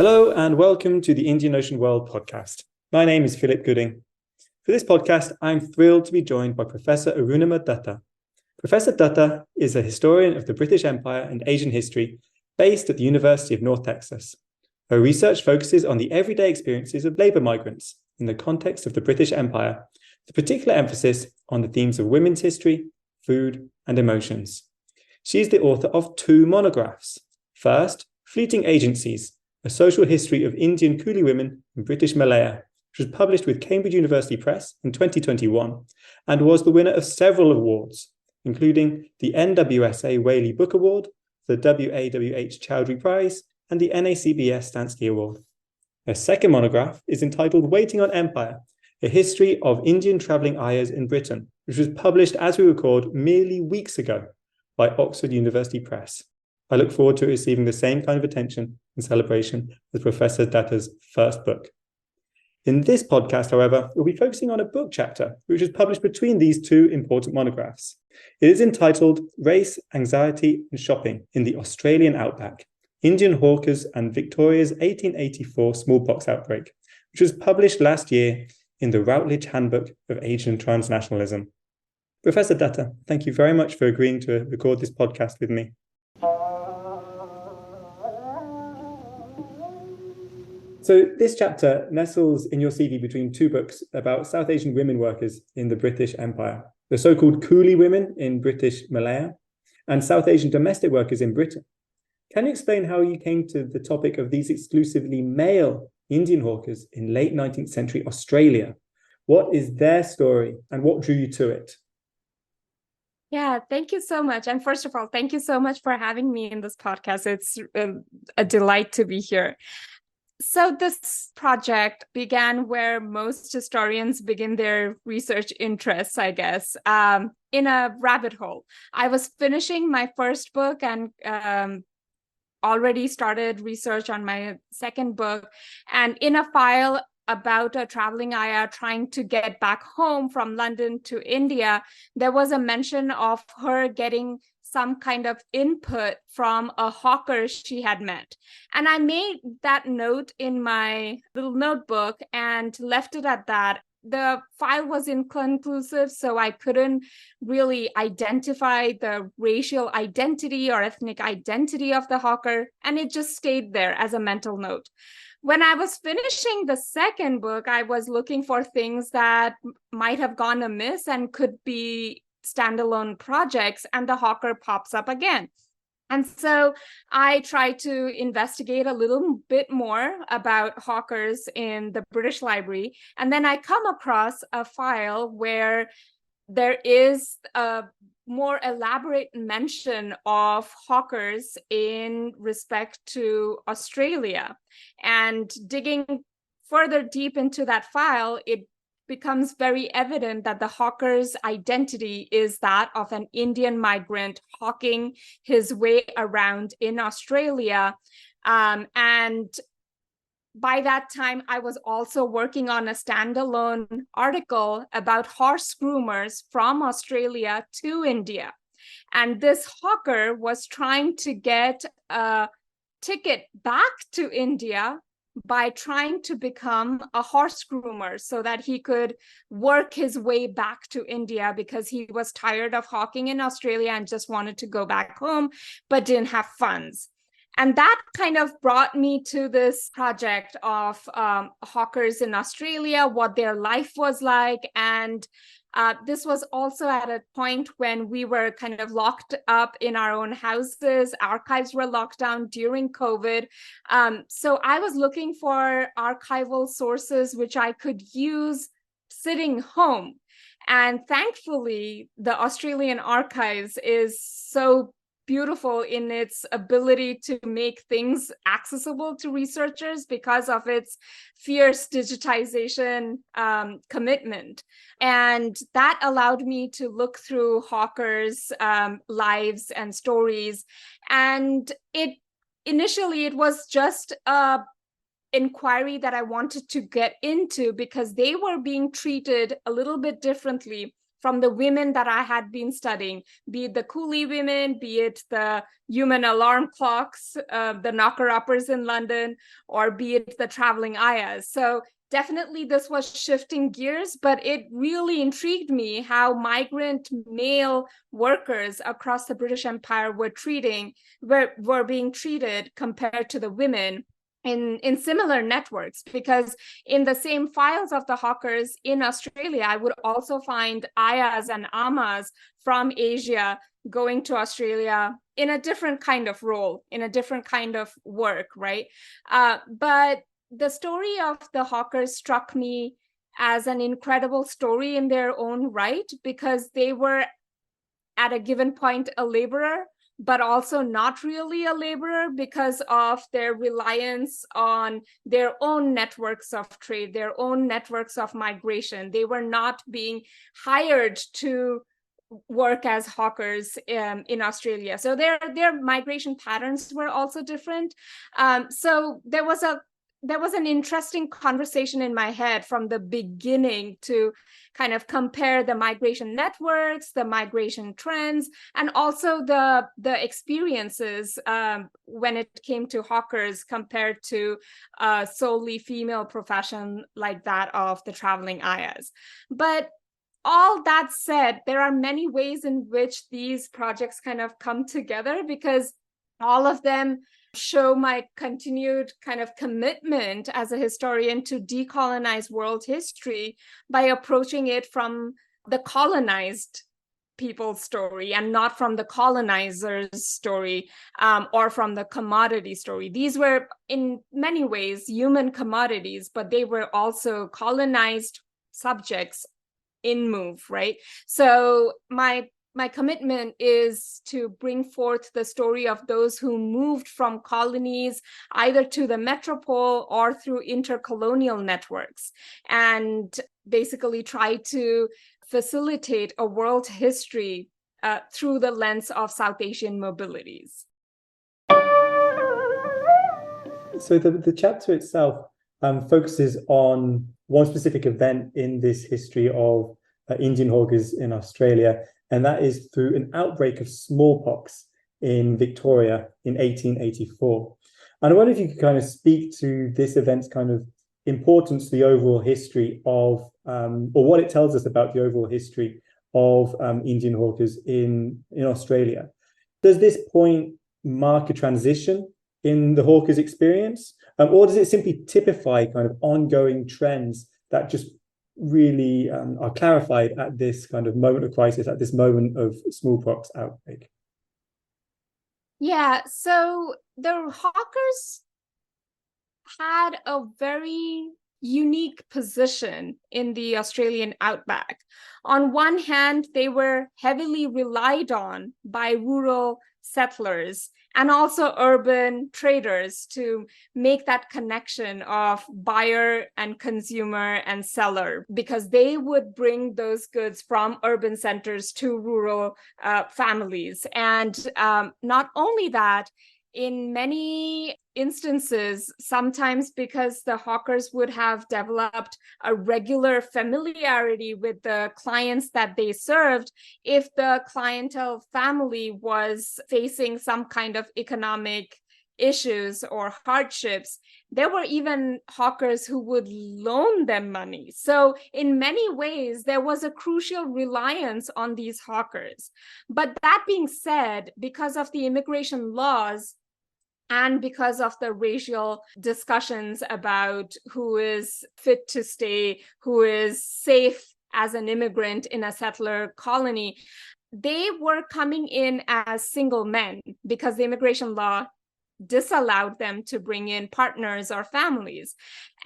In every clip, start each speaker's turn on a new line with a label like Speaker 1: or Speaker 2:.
Speaker 1: Hello and welcome to the Indian Ocean World podcast. My name is Philip Gooding. For this podcast, I'm thrilled to be joined by Professor Arunima Datta. Professor Datta is a historian of the British Empire and Asian history based at the University of North Texas. Her research focuses on the everyday experiences of labour migrants in the context of the British Empire, with particular emphasis on the themes of women's history, food, and emotions. She is the author of 2 monographs. First, Fleeting Agencies, A Social History of Indian Coolie Women in British Malaya, which was published with Cambridge University Press in 2021 and was the winner of several awards, including the NWSA Whaley Book Award, the WAWH Chowdhury Prize, and the NACBS Stansky Award. Her second monograph is entitled Waiting on Empire, A History of Indian Travelling Ayahs in Britain, which was published as we record merely weeks ago by Oxford University Press. I look forward to receiving the same kind of attention and celebration as Professor Datta's first book. In this podcast, however, we'll be focusing on a book chapter, which was published between these 2 important monographs. It is entitled Race, Anxiety and Shopping in the Australian Outback, Indian Hawkers and Victoria's 1884 Smallpox Outbreak, which was published last year in the Routledge Handbook of Asian Transnationalism. Professor Datta, thank you very much for agreeing to record this podcast with me. So this chapter nestles in your CV between 2 books about South Asian women workers in the British Empire, the so-called Coolie women in British Malaya, and South Asian domestic workers in Britain. Can you explain how you came to the topic of these exclusively male Indian hawkers in late 19th century Australia? What is their story and what drew you to it?
Speaker 2: Yeah, thank you so much. And first of all, thank you so much for having me in this podcast. It's a delight to be here. So this project began where most historians begin their research interests, I guess, in a rabbit hole. I was finishing my first book and already started research on my second book. And in a file about a traveling ayah trying to get back home from London to India, there was a mention of her getting some kind of input from a hawker she had met. And I made that note in my little notebook and left it at that. The file was inconclusive, so I couldn't really identify the racial identity or ethnic identity of the hawker, and it just stayed there as a mental note. When I was finishing the second book, I was looking for things that might have gone amiss and could be standalone projects, and the hawker pops up again. And so I try to investigate a little bit more about hawkers in the British Library. And then I come across a file where there is a more elaborate mention of hawkers in respect to Australia. And digging further deep into that file, it becomes very evident that the hawker's identity is that of an Indian migrant hawking his way around in Australia. And by that time, I was also working on a standalone article about horse groomers from Australia to India. And this hawker was trying to get a ticket back to India by trying to become a horse groomer so that he could work his way back to India because he was tired of hawking in Australia and just wanted to go back home, but didn't have funds. And that kind of brought me to this project of hawkers in Australia, what their life was like. And this was also at a point when we were kind of locked up in our own houses. Archives were locked down during COVID. So I was looking for archival sources which I could use sitting home. And thankfully, the Australian Archives is so beautiful in its ability to make things accessible to researchers because of its fierce digitization commitment. And that allowed me to look through hawkers' lives and stories. And initially, it was just a inquiry that I wanted to get into because they were being treated a little bit differently from the women that I had been studying, be it the Coolie women, be it the human alarm clocks, the knocker-uppers in London, or be it the traveling Ayahs. So definitely this was shifting gears, but it really intrigued me how migrant male workers across the British Empire were being treated compared to the women in similar networks, because in the same files of the hawkers in Australia, I would also find Ayahs and Amas from Asia going to Australia in a different kind of role, in a different kind of work, right? But the story of the hawkers struck me as an incredible story in their own right, because they were at a given point a laborer, but also not really a laborer because of their reliance on their own networks of trade, their own networks of migration. They were not being hired to work as hawkers in Australia. So their migration patterns were also different. So there was an interesting conversation in my head from the beginning to kind of compare the migration networks, the migration trends, and also the experiences when it came to hawkers compared to a solely female profession like that of the traveling Ayahs. But all that said, there are many ways in which these projects kind of come together, because all of them show my continued kind of commitment as a historian to decolonize world history by approaching it from the colonized people's story and not from the colonizer's story, or from the commodity story. These were in many ways human commodities, but they were also colonized subjects in move, right? So my commitment is to bring forth the story of those who moved from colonies either to the metropole or through intercolonial networks, and basically try to facilitate a world history through the lens of South Asian mobilities.
Speaker 1: So the chapter itself focuses on one specific event in this history of Indian hawkers in Australia, and that is through an outbreak of smallpox in Victoria in 1884. And I wonder if you could kind of speak to this event's kind of importance to the overall history of, or what it tells us about the overall history of Indian hawkers in Australia. Does this point mark a transition in the hawkers' experience, or does it simply typify kind of ongoing trends that just really are clarified at this kind of moment of crisis, at this moment of smallpox outbreak?
Speaker 2: Yeah, so the hawkers had a very unique position in the Australian outback. On one hand, they were heavily relied on by rural settlers and also urban traders to make that connection of buyer and consumer and seller, because they would bring those goods from urban centers to rural families. And not only that, in many instances, sometimes because the hawkers would have developed a regular familiarity with the clients that they served, if the clientele family was facing some kind of economic issues or hardships, there were even hawkers who would loan them money. So in many ways, there was a crucial reliance on these hawkers. But that being said, because of the immigration laws, and because of the racial discussions about who is fit to stay, who is safe as an immigrant in a settler colony, they were coming in as single men because the immigration law disallowed them to bring in partners or families.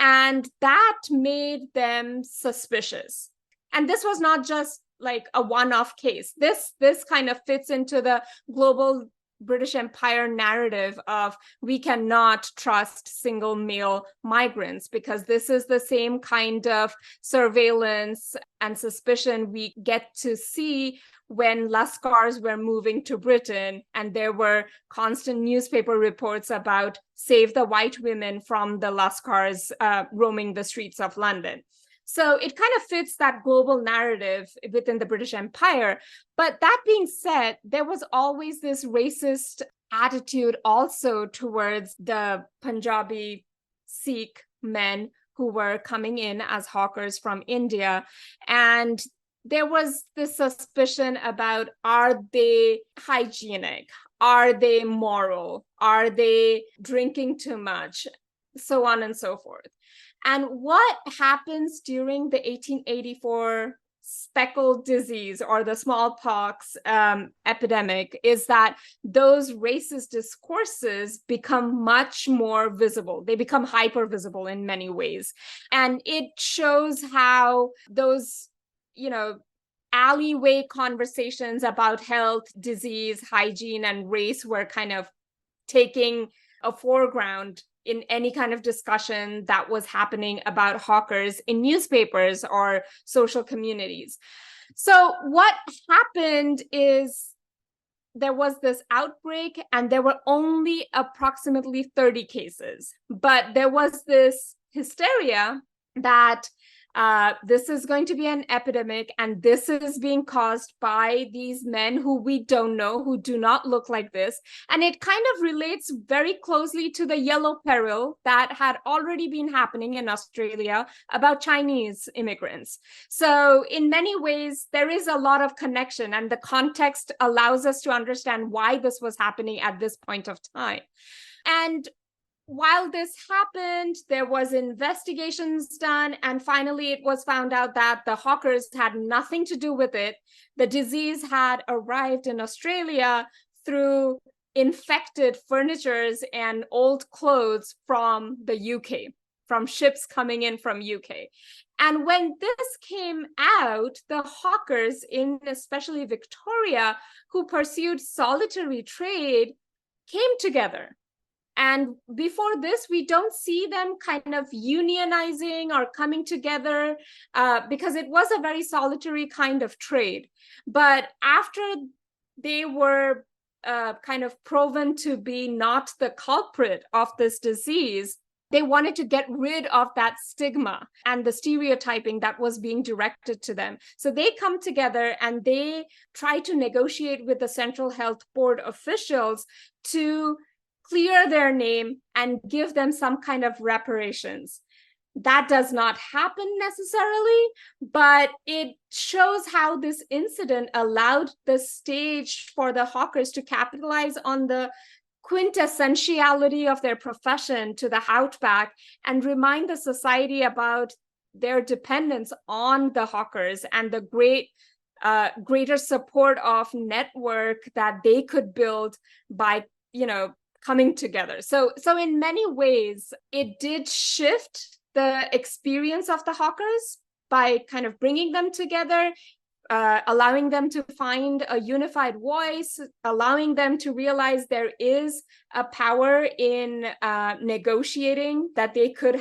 Speaker 2: And that made them suspicious. And this was not just like a one-off case. This kind of fits into the global British Empire narrative of we cannot trust single male migrants, because this is the same kind of surveillance and suspicion we get to see when Lascars were moving to Britain, and there were constant newspaper reports about save the white women from the Lascars roaming the streets of London. So it kind of fits that global narrative within the British Empire. But that being said, there was always this racist attitude also towards the Punjabi Sikh men who were coming in as hawkers from India. And there was this suspicion about, are they hygienic? Are they moral? Are they drinking too much? So on and so forth. And what happens during the 1884 speckled disease or the smallpox epidemic is that those racist discourses become much more visible. They become hyper visible in many ways. And it shows how those, alleyway conversations about health, disease, hygiene, and race were kind of taking a foreground in any kind of discussion that was happening about hawkers in newspapers or social communities. So what happened is there was this outbreak and there were only approximately 30 cases, but there was this hysteria that this is going to be an epidemic and this is being caused by these men who we don't know, who do not look like this. And it kind of relates very closely to the yellow peril that had already been happening in Australia about Chinese immigrants. So in many ways, there is a lot of connection, and the context allows us to understand why this was happening at this point of time. And while this happened, there was investigations done, and finally it was found out that the hawkers had nothing to do with it. The disease had arrived in Australia through infected furnitures and old clothes from the UK, from ships coming in from UK. And when this came out, the hawkers, in especially Victoria, who pursued solitary trade, came together. And before this, we don't see them kind of unionizing or coming together because it was a very solitary kind of trade. But after they were kind of proven to be not the culprit of this disease, they wanted to get rid of that stigma and the stereotyping that was being directed to them. So they come together and they try to negotiate with the Central Health Board officials to clear their name and give them some kind of reparations. That does not happen necessarily, but it shows how this incident allowed the stage for the hawkers to capitalize on the quintessentiality of their profession to the outback and remind the society about their dependence on the hawkers and the greater support of network that they could build by, coming together. So in many ways, it did shift the experience of the hawkers by kind of bringing them together, allowing them to find a unified voice, allowing them to realize there is a power in negotiating that they could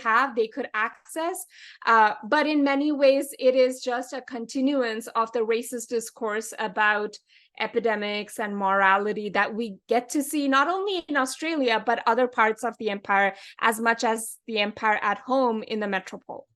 Speaker 2: access. But in many ways, it is just a continuance of the racist discourse about epidemics and morality that we get to see not only in Australia, but other parts of the empire, as much as the empire at home in the metropole.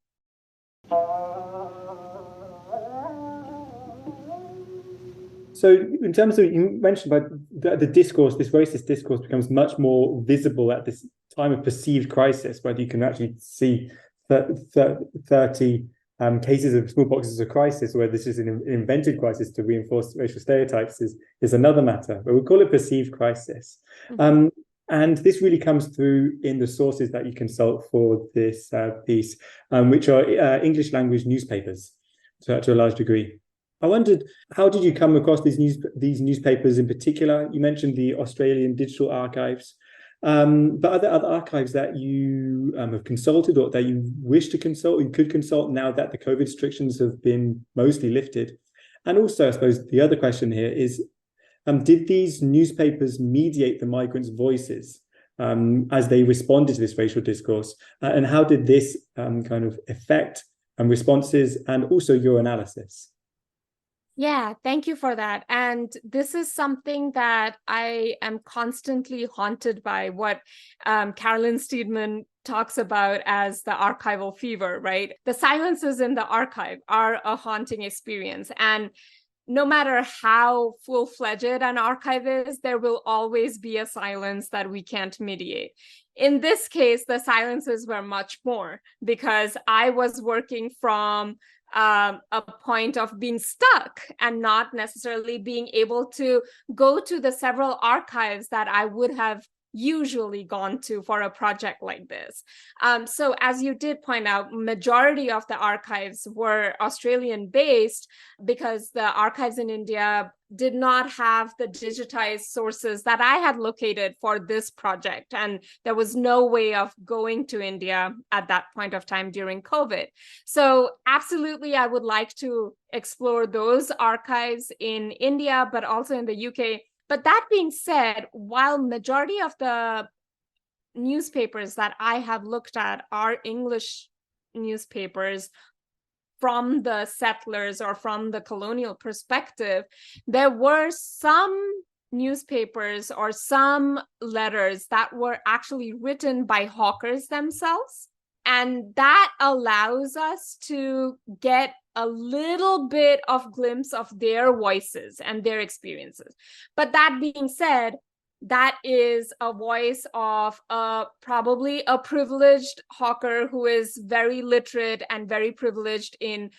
Speaker 1: So in terms of, you mentioned about the discourse, this racist discourse becomes much more visible at this time of perceived crisis, whether you can actually see 30 cases of smallpox as a crisis, or whether this is an invented crisis to reinforce racial stereotypes is another matter, but we call it perceived crisis. Mm-hmm. And this really comes through in the sources that you consult for this piece, which are English language newspapers to a large degree. I wondered, how did you come across these newspapers in particular? You mentioned the Australian Digital Archives, but are there other archives that you have consulted or that you wish to consult, you could consult now that the COVID restrictions have been mostly lifted? And also, I suppose the other question here is, did these newspapers mediate the migrants' voices as they responded to this racial discourse? And how did this kind of affect responses and also your analysis?
Speaker 2: Yeah, thank you for that. And this is something that I am constantly haunted by, what Carolyn Steedman talks about as the archival fever, right? The silences in the archive are a haunting experience. And no matter how full-fledged an archive is, there will always be a silence that we can't mediate. In this case, the silences were much more because I was working from a point of being stuck and not necessarily being able to go to the several archives that I would have usually gone to for a project like this. So as you did point out, majority of the archives were Australian based because the archives in India did not have the digitized sources that I had located for this project. And there was no way of going to India at that point of time during COVID. So absolutely, I would like to explore those archives in India, but also in the UK. But that being said, while majority of the newspapers that I have looked at are English newspapers from the settlers or from the colonial perspective, there were some newspapers or some letters that were actually written by hawkers themselves. And that allows us to get a little bit of glimpse of their voices and their experiences. But that being said, that is a voice of probably a privileged hawker who is very literate and very privileged in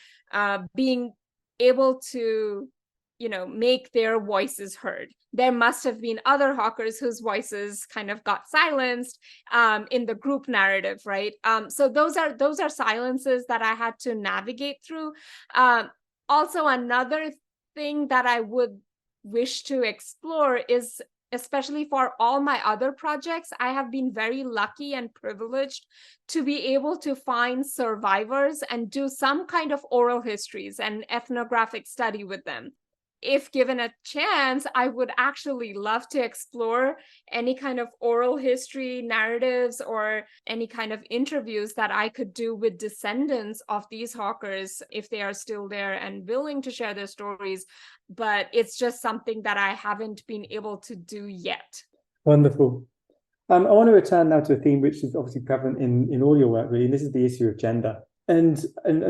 Speaker 2: being able to, make their voices heard. There must have been other hawkers whose voices kind of got silenced in the group narrative, right? So those are silences that I had to navigate through. Also, another thing that I would wish to explore is, especially for all my other projects, I have been very lucky and privileged to be able to find survivors and do some kind of oral histories and ethnographic study with them. If given a chance, I would actually love to explore any kind of oral history narratives or any kind of interviews that I could do with descendants of these hawkers if they are still there and willing to share their stories. But it's just something that I haven't been able to do yet.
Speaker 1: Wonderful. I want to return now to a theme which is obviously prevalent in all your work, really, and this is the issue of gender. And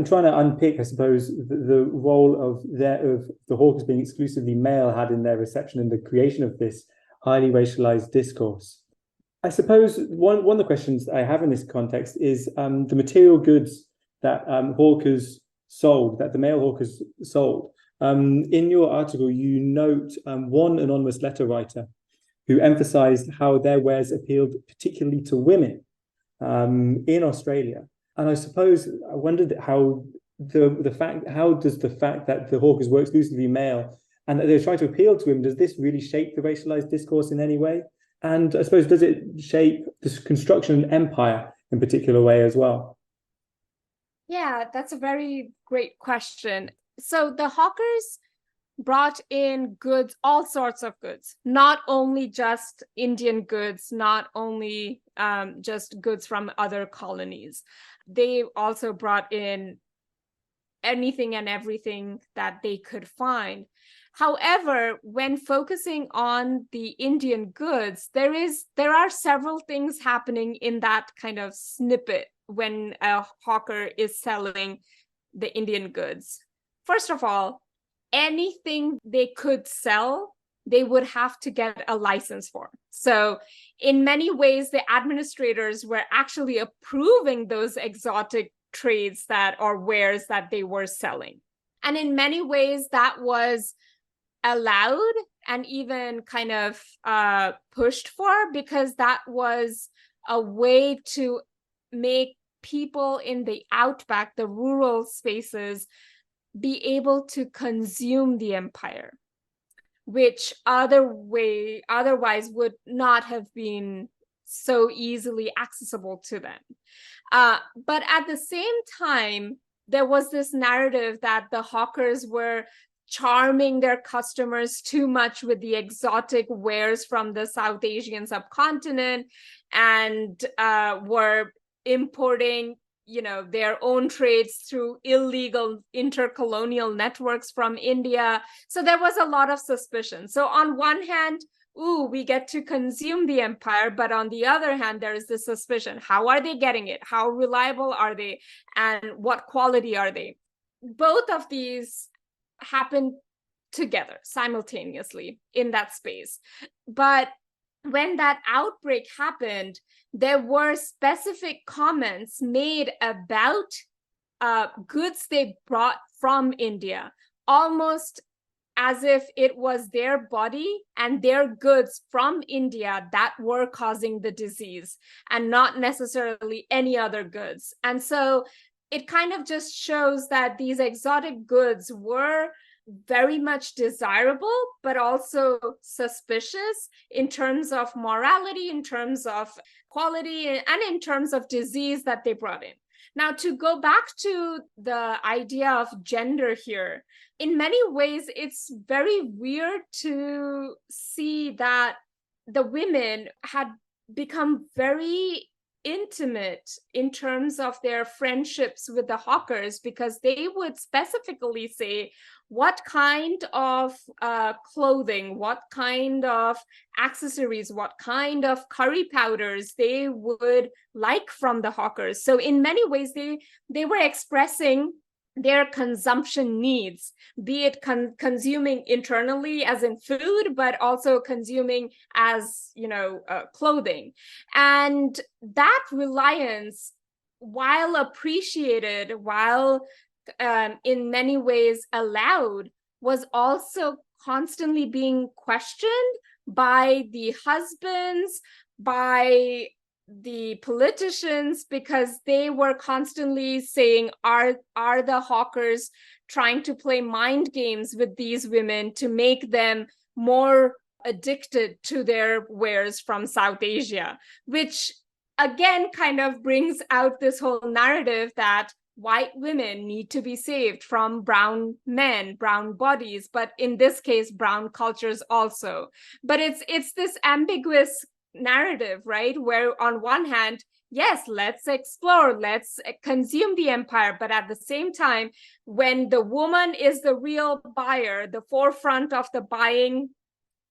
Speaker 1: trying to unpick, I suppose, the role of the hawkers being exclusively male had in their reception and the creation of this highly racialized discourse. I suppose one of the questions I have in this context is the material goods that hawkers sold, that the male hawkers sold. In your article, you note one anonymous letter writer who emphasized how their wares appealed particularly to women in Australia. And I suppose I wondered how does the fact that the hawkers were exclusively male and that they're trying to appeal to him, does this really shape the racialized discourse in any way? And I suppose, does it shape this construction and empire in particular way as well?
Speaker 2: Yeah, that's a very great question. So the hawkers brought in goods, all sorts of goods, not only just Indian goods, not only just goods from other colonies. They also brought in anything and everything that they could find. However, when focusing on the Indian goods, there are several things happening in that kind of snippet when a hawker is selling the Indian goods. First of all, anything they could sell, they would have to get a license for. So in many ways, the administrators were actually approving those exotic trades or wares that they were selling. And in many ways, that was allowed and even kind of pushed for, because that was a way to make people in the outback, the rural spaces, be able to consume the empire, which otherwise would not have been so easily accessible to them. But at the same time, there was this narrative that the hawkers were charming their customers too much with the exotic wares from the South Asian subcontinent and were importing their own trades through illegal intercolonial networks from India. So there was a lot of suspicion. So on one hand, ooh, we get to consume the empire. But on the other hand, there is this suspicion. How are they getting it? How reliable are they? And what quality are they? Both of these happen together simultaneously in that space. But when that outbreak happened, there were specific comments made about goods they brought from India, almost as if it was their body and their goods from India that were causing the disease and not necessarily any other goods. And so it kind of just shows that these exotic goods were very much desirable, but also suspicious in terms of morality, in terms of quality, and in terms of disease that they brought in. Now, to go back to the idea of gender here, in many ways, it's very weird to see that the women had become very intimate in terms of their friendships with the hawkers, because they would specifically say what kind of clothing, what kind of accessories, what kind of curry powders they would like from the hawkers. So in many ways, they were expressing their consumption needs, be it consuming internally as in food, but also consuming as, clothing. And that reliance, while appreciated, while in many ways allowed, was also constantly being questioned by the husbands, by the politicians, because they were constantly saying, are the hawkers trying to play mind games with these women to make them more addicted to their wares from South Asia? Which again kind of brings out this whole narrative that white women need to be saved from brown men, brown bodies, but in this case, brown cultures also. But it's this ambiguous narrative, right? Where on one hand, yes, let's explore, let's consume the empire. But at the same time, when the woman is the real buyer, the forefront of the buying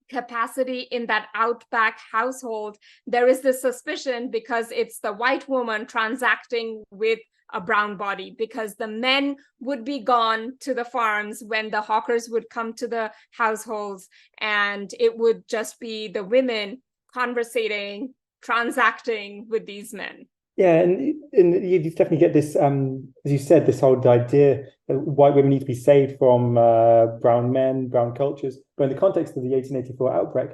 Speaker 2: capacity in that outback household, there is this suspicion because it's the white woman transacting with a brown body, because the men would be gone to the farms when the hawkers would come to the households, and it would just be the women conversating, transacting with these men.
Speaker 1: Yeah, and you definitely get this, as you said, this whole idea that white women need to be saved from brown men, brown cultures. But in the context of the 1884 outbreak,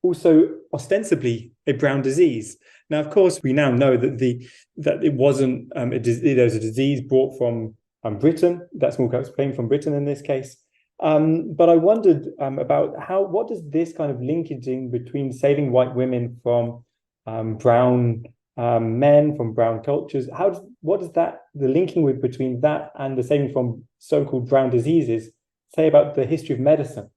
Speaker 1: also ostensibly a brown disease. Now, of course, we now know that it wasn't there was a disease brought from Britain. That smallpox came from Britain in this case. But I wondered about what does this kind of linkaging between saving white women from brown men, from brown cultures, what does the linking with between that and the saving from so-called brown diseases say about the history of medicine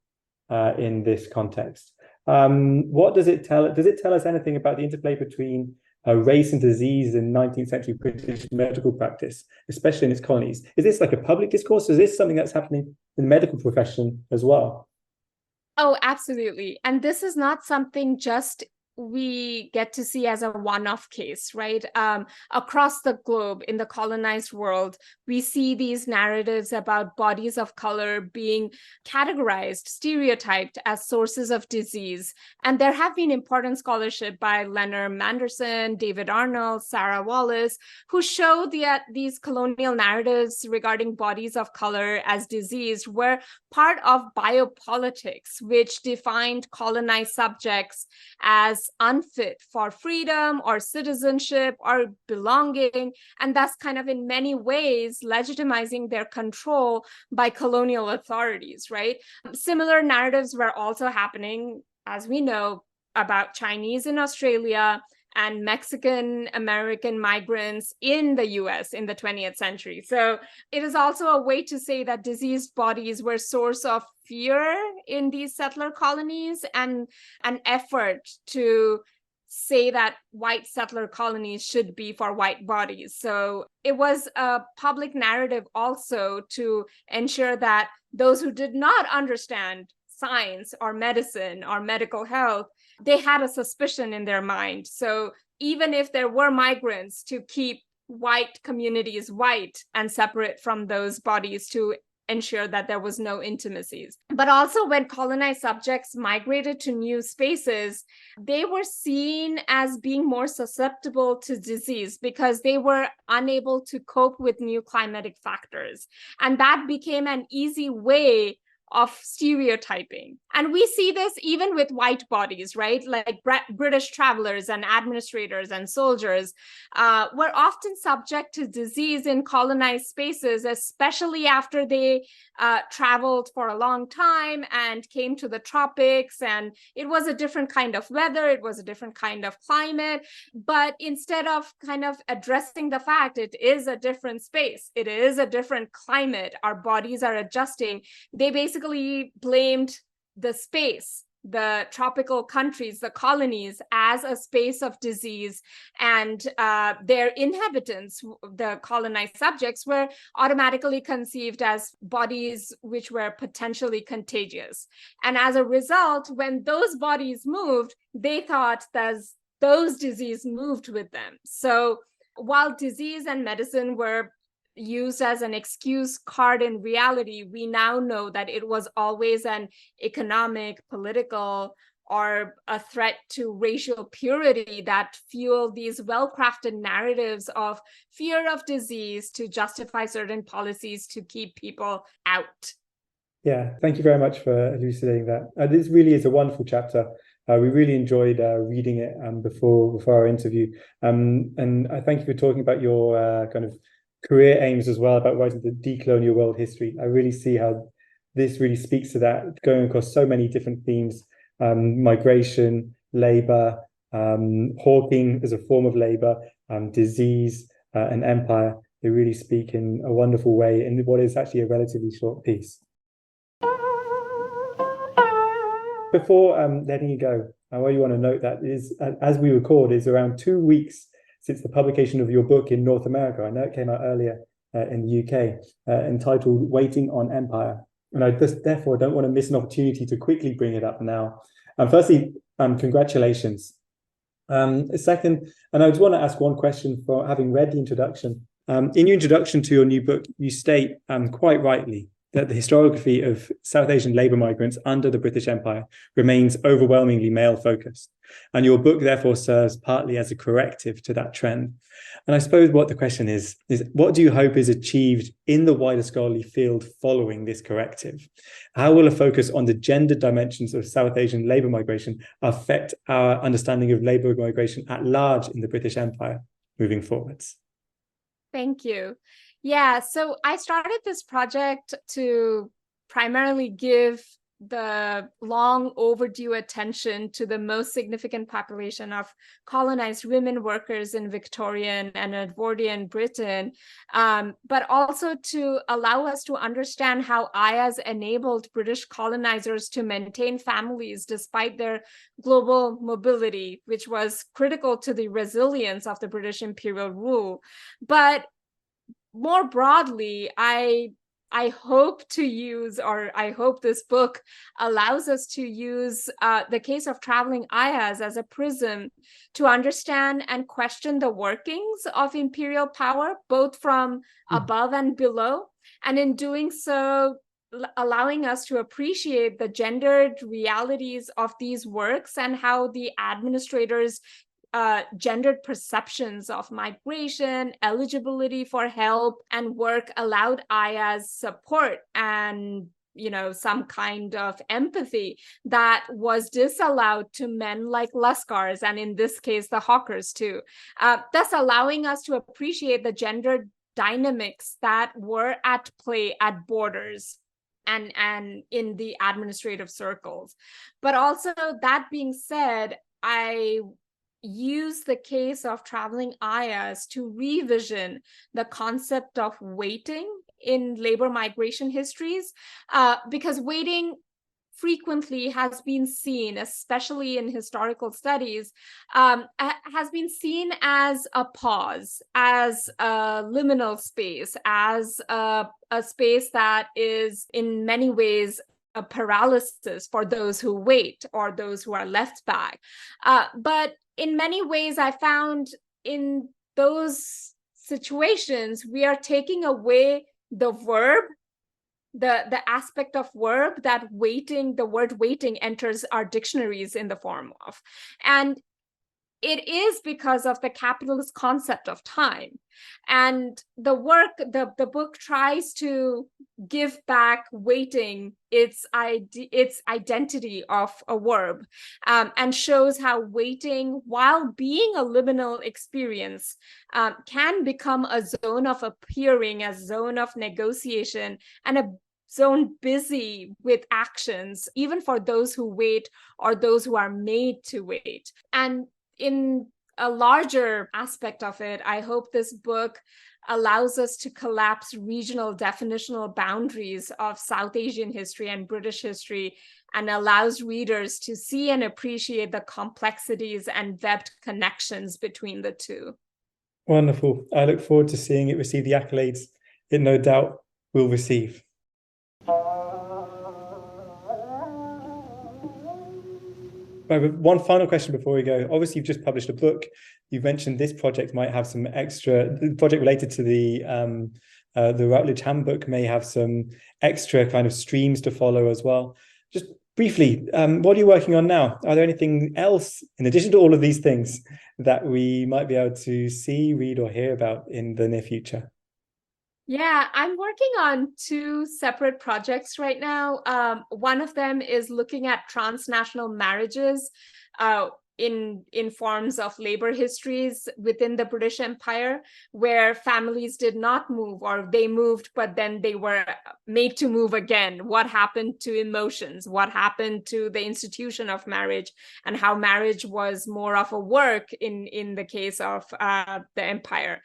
Speaker 1: in this context? What does it tell? Does it tell us anything about the interplay between race and disease in 19th century British medical practice, especially in its colonies? Is this like a public discourse? Is this something that's happening in the medical profession as well?
Speaker 2: Oh, absolutely. And this is not something just we get to see as a one-off case, right? Across the globe, in the colonized world, we see these narratives about bodies of color being categorized, stereotyped as sources of disease. And there have been important scholarship by Leonard Manderson, David Arnold, Sarah Wallace, who show that these colonial narratives regarding bodies of color as disease were part of biopolitics, which defined colonized subjects as unfit for freedom or citizenship or belonging, and thus kind of in many ways legitimizing their control by colonial authorities, right? Similar narratives were also happening, as we know, about Chinese in Australia and Mexican American migrants in the US in the 20th century. So it is also a way to say that diseased bodies were source of fear in these settler colonies, and an effort to say that white settler colonies should be for white bodies. So it was a public narrative also to ensure that those who did not understand science or medicine or medical health, they had a suspicion in their mind. So even if there were migrants, to keep white communities white and separate from those bodies to ensure that there was no intimacies. But also when colonized subjects migrated to new spaces, they were seen as being more susceptible to disease because they were unable to cope with new climatic factors. And that became an easy way of stereotyping. And we see this even with white bodies, right? Like British travelers and administrators and soldiers were often subject to disease in colonized spaces, especially after they traveled for a long time and came to the tropics. And it was a different kind of weather, it was a different kind of climate. But instead of kind of addressing the fact it is a different space, it is a different climate, our bodies are adjusting, they basically blamed the space, the tropical countries, the colonies, as a space of disease, and their inhabitants, the colonized subjects, were automatically conceived as bodies which were potentially contagious. And as a result, when those bodies moved, they thought that those diseases moved with them. So while disease and medicine were used as an excuse card, in reality, we now know that it was always an economic, political, or a threat to racial purity that fueled these well-crafted narratives of fear of disease to justify certain policies to keep people out.
Speaker 1: Yeah, thank you very much for elucidating that. This really is a wonderful chapter. We really enjoyed reading it before our interview. And I thank you for talking about your kind of career aims as well, about writing the decolonial world history. I really see how this really speaks to that, going across so many different themes: migration, labor, hawking as a form of labor, disease, and empire. They really speak in a wonderful way in what is actually a relatively short piece. Before letting you go, I really want to note that is, as we record, is around 2 weeks since the publication of your book in North America. I know it came out earlier in the UK, entitled Waiting on Empire. And I just therefore don't want to miss an opportunity to quickly bring it up now. Firstly, congratulations. Second, and I just want to ask one question for having read the introduction. In your introduction to your new book, you state quite rightly that the historiography of South Asian labour migrants under the British Empire remains overwhelmingly male-focused. And your book therefore serves partly as a corrective to that trend. And I suppose what the question is what do you hope is achieved in the wider scholarly field following this corrective? How will a focus on the gender dimensions of South Asian labour migration affect our understanding of labour migration at large in the British Empire moving forwards?
Speaker 2: Thank you. Yeah, so I started this project to primarily give the long overdue attention to the most significant population of colonized women workers in Victorian and Edwardian Britain, but also to allow us to understand how Ayahs enabled British colonizers to maintain families despite their global mobility, which was critical to the resilience of the British imperial rule. But more broadly, I hope to use, or I hope this book allows us to use the case of traveling Ayahs as a prism to understand and question the workings of imperial power, both from above and below. And in doing so, allowing us to appreciate the gendered realities of these works and how the administrators gendered perceptions of migration, eligibility for help and work allowed Ayahs support and some kind of empathy that was disallowed to men like Lascars, and in this case, the hawkers too. Thus allowing us to appreciate the gendered dynamics that were at play at borders and in the administrative circles. But also, that being said, I use the case of traveling Ayahs to revision the concept of waiting in labor migration histories, because waiting frequently has been seen, especially in historical studies, has been seen as a pause, as a liminal space, as a space that is in many ways a paralysis for those who wait or those who are left back. But in many ways, I found in those situations, we are taking away the verb, the aspect of verb that waiting, the word waiting enters our dictionaries in the form of. And it is because of the capitalist concept of time. And the book tries to give back waiting its identity of a verb, and shows how waiting, while being a liminal experience, can become a zone of appearing, a zone of negotiation, and a zone busy with actions, even for those who wait or those who are made to wait. And in a larger aspect of it, I hope this book allows us to collapse regional definitional boundaries of South Asian history and British history, and allows readers to see and appreciate the complexities and webbed connections between the two.
Speaker 1: Wonderful. I look forward to seeing it receive the accolades it no doubt will receive. Right, one final question before we go. Obviously, you've just published a book. You've mentioned this project might have some extra, the project related to the Routledge Handbook may have some extra kind of streams to follow as well. Just briefly, what are you working on now? Are there anything else, in addition to all of these things, that we might be able to see, read, or hear about in the near future?
Speaker 2: Yeah, I'm working on two separate projects right now. One of them is looking at transnational marriages in forms of labor histories within the British Empire, where families did not move, or they moved, but then they were made to move again. What happened to emotions? What happened to the institution of marriage, and how marriage was more of a work in the case of the empire?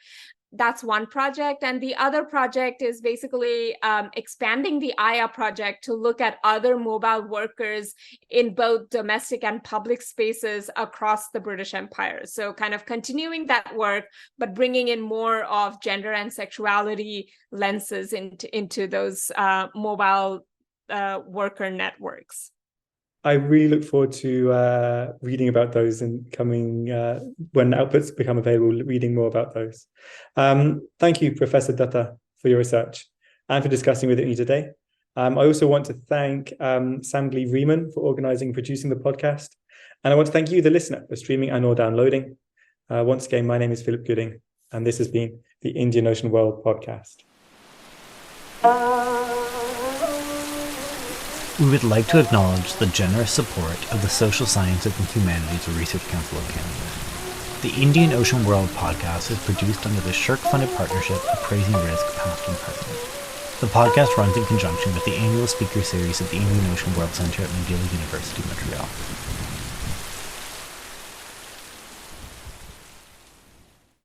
Speaker 2: That's one project. And the other project is basically expanding the Ayah project to look at other mobile workers in both domestic and public spaces across the British Empire. So kind of continuing that work, but bringing in more of gender and sexuality lenses into those mobile worker networks.
Speaker 1: I really look forward to reading about those and coming when outputs become available, reading more about those. Thank you, Professor Datta, for your research and for discussing with me today. I also want to thank Sambli Riemann for organizing and producing the podcast. And I want to thank you, the listener, for streaming and or downloading. Once again, my name is Philip Gooding, and this has been the Indian Ocean World podcast.
Speaker 3: We would like to acknowledge the generous support of the Social Sciences and Humanities Research Council of Canada. The Indian Ocean World podcast is produced under the SSHRC-funded partnership Appraising Risk Past and Present. The podcast runs in conjunction with the annual speaker series at the Indian Ocean World Centre at McGill University, Montreal.